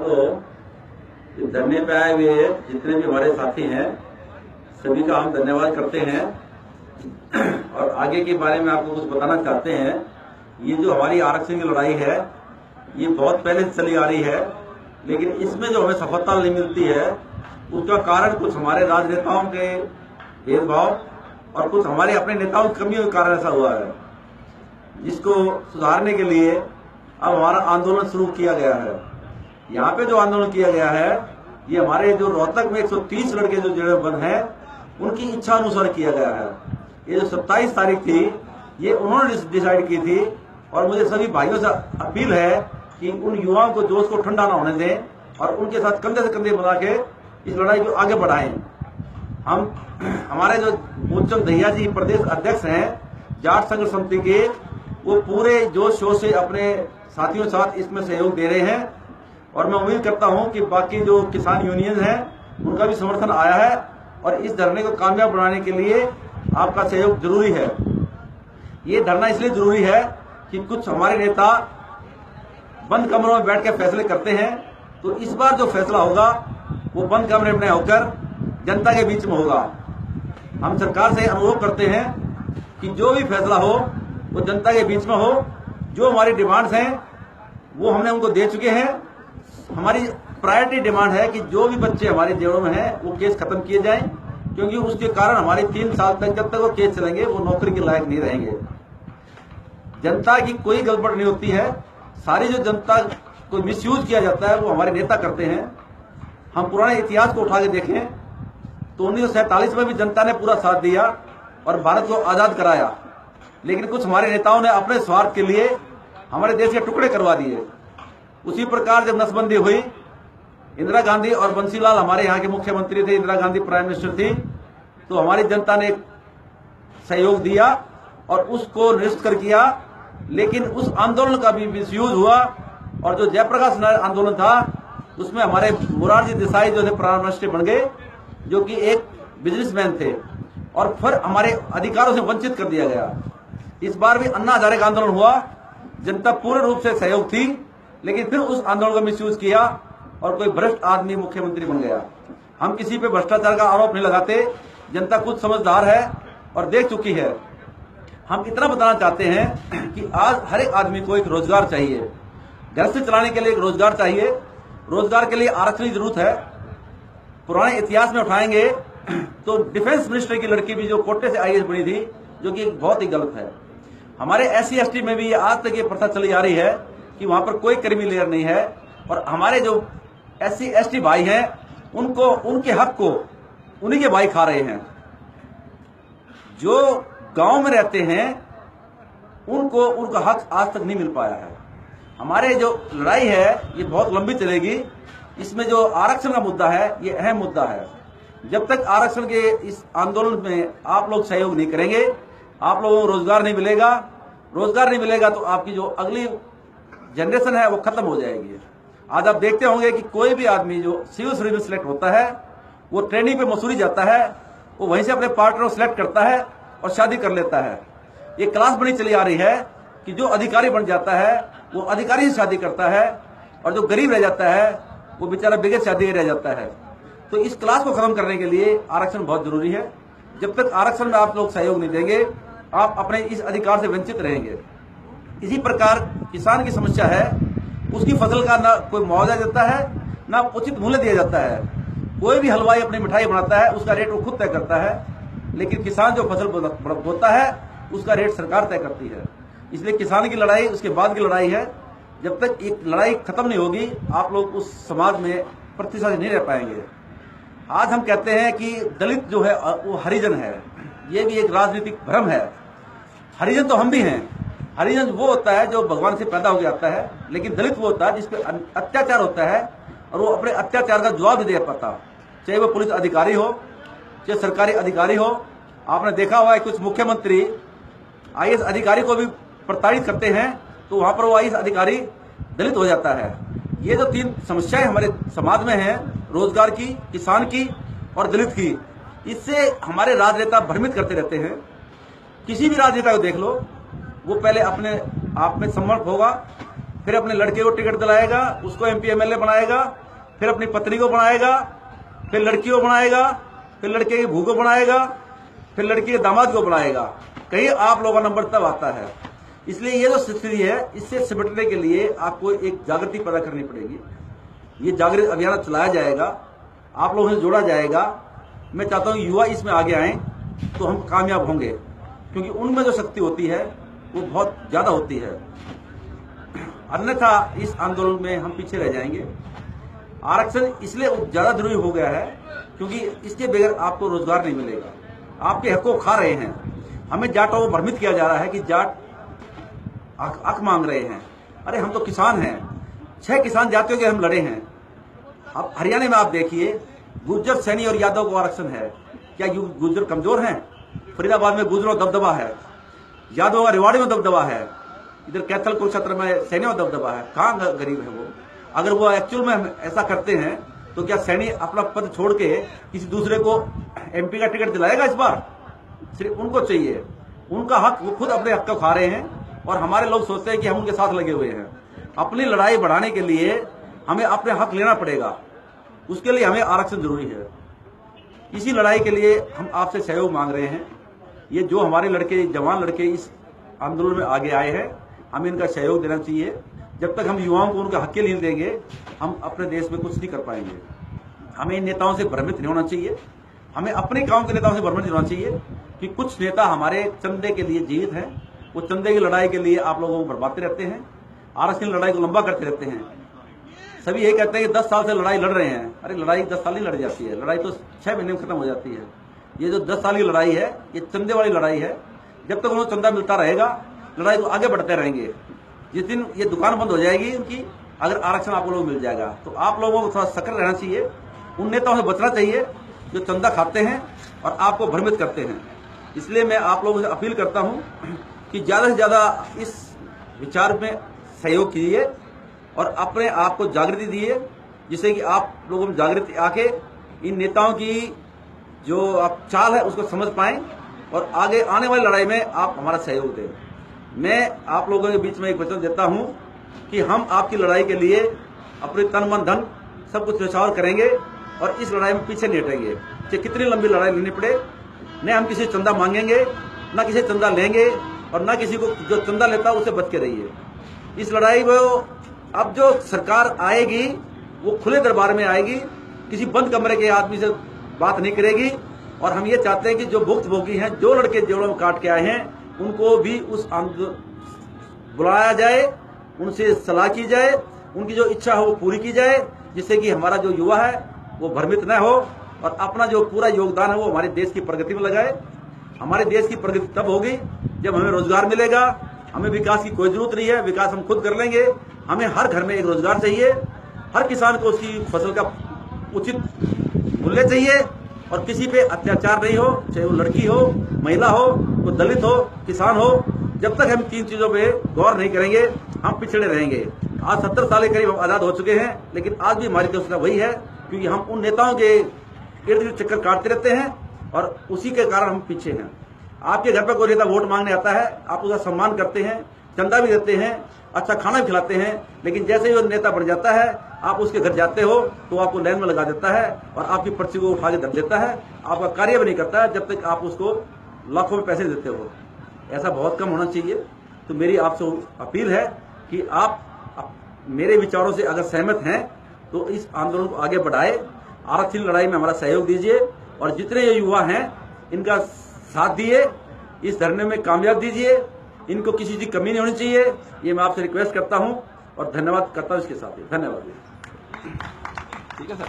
तो धरने पे आए हुए जितने भी हमारे साथी हैं सभी का हम धन्यवाद करते हैं और आगे के बारे में आपको कुछ बताना चाहते हैं। ये जो हमारी आरक्षण की लड़ाई है ये बहुत पहले से चली आ रही है, लेकिन इसमें जो हमें सफलता नहीं मिलती है उसका कारण कुछ हमारे राजनेताओं के भेदभाव और कुछ हमारे अपने नेताओं की कमियों के कारण ऐसा हुआ है, जिसको सुधारने के लिए अब हमारा आंदोलन शुरू किया गया है। यहाँ पे जो आंदोलन किया गया है ये हमारे जो रोहतक में 130 लड़के जो जेलबंद हैं उनकी इच्छा अनुसार किया गया है। ये जो 27 तारीख थी ये उन्होंने डिसाइड की थी और मुझे सभी भाइयों से अपील है कि उन युवाओं को जोश को ठंडा ना होने दें और उनके साथ कंधे से कंधे मिला के इस लड़ाई को आगे बढ़ाएं। हम हमारे जो मूलचंद दहिया जी प्रदेश अध्यक्ष हैं जाट संघर्ष समिति के, वो पूरे जोश शोर से अपने साथियों के साथ इसमें सहयोग दे रहे हैं और मैं उम्मीद करता हूं कि बाकी जो किसान यूनियन हैं उनका भी समर्थन आया है और इस धरने को कामयाब बनाने के लिए आपका सहयोग जरूरी है। ये धरना इसलिए जरूरी है कि कुछ हमारे नेता बंद कमरों में बैठ के फैसले करते हैं, तो इस बार जो फैसला होगा वो बंद कमरे में होकर जनता के बीच में होगा। हम सरकार से अनुरोध करते हैं कि जो भी फैसला हो वो जनता के बीच में हो। जो हमारी डिमांड्स हैं वो हमने उनको दे चुके हैं। हमारी प्रायोरिटी डिमांड है कि जो भी बच्चे हमारे जेलों में हैं वो केस खत्म किए जाएं, क्योंकि उसके कारण हमारे 3 साल तक जब तक वो केस चलेंगे वो नौकरी के लायक नहीं रहेंगे। जनता की कोई गड़बड़ नहीं होती है, सारी जो जनता को मिसयूज किया जाता है वो हमारे नेता करते हैं। हम पुराने इतिहास को उठा के देखें तो 1947 में भी जनता ने पूरा साथ दिया और भारत को आजाद कराया, लेकिन कुछ हमारे नेताओं ने अपने स्वार्थ के लिए हमारे देश के टुकड़े करवा दिए। उसी प्रकार जब नसबंदी हुई, इंदिरा गांधी और बंसीलाल हमारे यहाँ के मुख्यमंत्री थे, इंदिरा गांधी प्राइम मिनिस्टर थी, तो हमारी जनता ने सहयोग दिया और उसको निरस्त किया। लेकिन उस आंदोलन का भी मिसयूज हुआ और जो जयप्रकाश नारायण आंदोलन था उसमें हमारे मोरारजी देसाई जो थे प्राइम मिनिस्टर बन गए, जो कि एक बिजनेसमैन थे, और फिर हमारे अधिकारों से वंचित कर दिया गया। इस बार भी अन्ना हजारे का आंदोलन हुआ, जनता पूर्ण रूप से सहयोग थी, लेकिन फिर उस आंदोलन का मिसयूज किया और कोई भ्रष्ट आदमी मुख्यमंत्री बन गया। हम किसी पे भ्रष्टाचार का आरोप नहीं लगाते, जनता खुद समझदार है और देख चुकी है। हम इतना बताना चाहते हैं कि आज हर एक आदमी को एक रोजगार चाहिए, घर से चलाने के लिए एक रोजगार चाहिए। रोजगार के लिए आरक्षण की जरूरत है। पुराने इतिहास में उठाएंगे तो डिफेंस मिनिस्टर की लड़की भी जो कोटे से आईएएस बनी थी, जो कि बहुत ही गलत है। हमारे SC ST में भी आज तक ये प्रथा चली आ रही है कि वहां पर कोई क्रीमी लेयर नहीं है और हमारे जो SC ST भाई हैं उनको उनके हक को उन्हीं के भाई खा रहे हैं। जो गांव में रहते हैं उनको उनका हक आज तक नहीं मिल पाया है। हमारे जो लड़ाई है ये बहुत लंबी चलेगी। इसमें जो आरक्षण का मुद्दा है ये अहम मुद्दा है। जब तक आरक्षण के इस आंदोलन में आप लोग सहयोग नहीं करेंगे, आप लोगों को रोजगार नहीं मिलेगा। रोजगार नहीं मिलेगा तो आपकी जो अगली जनरेशन है वो खत्म हो जाएगी। आज आप देखते होंगे कि कोई भी आदमी जो सिविल सर्विस सिलेक्ट होता है वो ट्रेनिंग पे मसूरी जाता है, वो वहीं से अपने पार्टनर को सिलेक्ट करता है और शादी कर लेता है। ये क्लास बनी चली आ रही है कि जो अधिकारी बन जाता है वो अधिकारी से शादी करता है और जो गरीब रह जाता है वो बेचारा बगैर शादी रह जाता है। तो इस क्लास को खत्म करने के लिए आरक्षण बहुत जरूरी है। जब तक आरक्षण में आप लोग सहयोग नहीं देंगे आप अपने इस अधिकार से वंचित रहेंगे। इसी प्रकार किसान की समस्या है, उसकी फसल का ना कोई मुआवजा देता है ना उचित मूल्य दिया जाता है। कोई भी हलवाई अपनी मिठाई बनाता है उसका रेट वो खुद तय करता है, लेकिन किसान जो फसल बोता है उसका रेट सरकार तय करती है। इसलिए किसान की लड़ाई उसके बाद की लड़ाई है। जब तक एक लड़ाई खत्म नहीं होगी आप लोग उस समाज में प्रतिष्ठित नहीं रह पाएंगे। आज हम कहते हैं कि दलित जो है वो हरिजन है, ये भी एक राजनीतिक भ्रम है। हरिजन तो हम भी हैं। हरिजन वो होता है जो भगवान से पैदा होकर आता है, लेकिन दलित वो होता है जिसपे अत्याचार होता है और वो अपने अत्याचार का जवाब नहीं दे पाता, चाहे वो पुलिस अधिकारी हो चाहे सरकारी अधिकारी हो। आपने देखा हुआ है कुछ मुख्यमंत्री IAS अधिकारी को भी प्रताड़ित करते हैं तो वहां पर वो IAS अधिकारी दलित हो जाता है। ये जो 3 समस्याएं हमारे समाज में हैं, रोजगार की, किसान की और दलित की, इससे हमारे राजनेता भ्रमित करते रहते हैं। किसी भी राजनेता को देख लो, वो पहले अपने आप में समर्थ होगा, फिर अपने लड़के को टिकट दिलाएगा, उसको MP MLA बनाएगा, फिर अपनी पत्नी को बनाएगा, फिर लड़की को बनाएगा, फिर लड़के की बहू को बनाएगा, फिर लड़की के दामाद को बनाएगा। कहीं आप लोगों का नंबर तब आता है। इसलिए ये जो स्थिति है, इससे सिमटने के लिए आपको एक जागृति पैदा करनी पड़ेगी। ये जागृति अभियान चलाया जाएगा, आप लोगों से जोड़ा जाएगा। मैं चाहता हूं युवा इसमें आगे आए तो हम कामयाब होंगे, क्योंकि उनमें जो शक्ति होती है वो बहुत ज्यादा होती है। अन्यथा इस आंदोलन में हम पीछे रह जाएंगे। आरक्षण इसलिए ज्यादा जरूरी हो गया है क्योंकि इसके बगैर आपको रोजगार नहीं मिलेगा। आपके हक को खा रहे हैं। हमें जाटों को भ्रमित किया जा रहा है कि जाट हक मांग रहे हैं। अरे हम तो किसान हैं, 6 किसान जातियों के हम लड़े हैं। अब हरियाणा में आप देखिए, गुर्जर, सैनी और यादव को आरक्षण है। क्या गुर्जर कमजोर हैं? फरीदाबाद में गुर्जरों दबदबा है, यादव का रेवाड़ी में दबदबा है, इधर कैथल कुरुक्षेत्र में सैनी में दबदबा है। कहाँ गरीब है वो? अगर वो एक्चुअल में ऐसा करते हैं तो क्या सैनी अपना पद छोड़ के किसी दूसरे को MP का टिकट दिलाएगा? इस बार सिर्फ उनको चाहिए, उनका हक। वो खुद अपने हक को खा रहे हैं और हमारे लोग सोचते हैं कि हम उनके साथ लगे हुए हैं। अपनी लड़ाई बढ़ाने के लिए हमें अपने हक लेना पड़ेगा। उसके लिए हमें आरक्षण जरूरी है। इसी लड़ाई के लिए हम आपसे सहयोग मांग रहे हैं। ये जो हमारे लड़के, जवान लड़के इस आंदोलन में आगे आए हैं, हमें इनका सहयोग देना चाहिए। जब तक हम युवाओं को उनके हक के लिए देंगे, हम अपने देश में कुछ नहीं कर पाएंगे। हमें इन नेताओं से भ्रमित नहीं होना चाहिए। हमें अपने गांव के नेताओं से भ्रमित नहीं होना चाहिए कि कुछ नेता हमारे चंदे के लिए जीवित हैं। वो चंदे की लड़ाई के लिए आप लोगों को बर्बादते रहते हैं, आरक्षण की लड़ाई को लंबा करते रहते हैं। सभी ये कहते हैं कि 10 साल से लड़ाई लड़ रहे हैं। अरे लड़ाई 10 साल ही लड़ जाती है, लड़ाई तो 6 महीने में खत्म हो जाती है। ये जो 10 साल की लड़ाई है, ये चंदे वाली लड़ाई है। जब तक उन्हें चंदा मिलता रहेगा, लड़ाई को आगे बढ़ते रहेंगे। जिस दिन ये दुकान बंद हो जाएगी उनकी, अगर आरक्षण आप लोगों को मिल जाएगा, तो आप लोगों को थोड़ा सक्रिय रहना चाहिए। उन नेताओं से बचना चाहिए जो चंदा खाते हैं और आपको भ्रमित करते हैं। इसलिए मैं आप लोगों से अपील करता हूं कि ज्यादा से ज्यादा इस विचार में सहयोग कीजिए और अपने आप को जागृति दिए, जिससे कि आप लोगों में जागृति आके इन नेताओं की जो आप चाल है उसको समझ पाएं और आगे आने वाली लड़ाई में आप हमारा सहयोग दें। मैं आप लोगों के बीच में एक वचन देता हूं कि हम आपकी लड़ाई के लिए अपने तन मन धन सब कुछ न्यौछावर करेंगे और इस लड़ाई में पीछे नहीं हटेंगे। चाहे कितनी लंबी लड़ाई लेनी पड़े, न हम किसी चंदा मांगेंगे, न किसी चंदा लेंगे और न किसी को जो चंदा लेता है उससे बच के रहिए। इस लड़ाई में अब जो सरकार आएगी वो खुले दरबार में आएगी, किसी बंद कमरे के आदमी से बात नहीं करेगी। और हम ये चाहते हैं कि जो भुक्तभोगी हैं, जो लड़के जेलों में काट के आए हैं, उनको भी उस बुलाया जाए, उनसे सलाह की जाए, उनकी जो इच्छा हो वो पूरी की जाए, जिससे कि हमारा जो युवा है वो भ्रमित न हो और अपना जो पूरा योगदान है वो हमारे देश की प्रगति में लगाए। हमारे देश की प्रगति तब होगी जब हमें रोजगार मिलेगा। हमें विकास की कोई जरूरत नहीं है, विकास हम खुद कर लेंगे। हमें हर घर में एक रोजगार चाहिए, हर किसान को उसकी फसल का उचित मूल्य चाहिए और किसी पे अत्याचार नहीं हो, चाहे वो लड़की हो, महिला हो, तो दलित हो, किसान हो। जब तक हम 3 चीजों पे गौर नहीं करेंगे, हम पिछड़े रहेंगे। आज 70 साल के करीब हम आजाद हो चुके हैं, लेकिन आज भी हमारी दूसरा वही है, क्योंकि हम उन नेताओं के इर्द गिर्द चक्कर काटते रहते हैं और उसी के कारण हम पीछे हैं। आपके घर पर कोई नेता वोट मांगने आता है, आप उसका सम्मान करते हैं, चंदा भी देते हैं, अच्छा खाना भी खिलाते हैं, लेकिन जैसे ही वो नेता बढ़ जाता है, आप उसके घर जाते हो तो आपको लाइन में लगा देता है और आपकी पर्ची को उठा के धर देता है। आपका कार्य भी नहीं करता है जब तक आप उसको लाखों में पैसे देते हो। ऐसा बहुत कम होना चाहिए। तो मेरी आपसे अपील है कि आप मेरे विचारों से अगर सहमत हैं तो इस आंदोलन को आगे बढ़ाए, आरक्षण लड़ाई में हमारा सहयोग दीजिए और जितने ये युवा हैं इनका साथ दिए, इस धरने में कामयाब दीजिए। इनको किसी की कमी नहीं होनी चाहिए, ये मैं आपसे रिक्वेस्ट करता हूं और धन्यवाद करता हूं इसके साथ ही। धन्यवाद। ठीक है सर।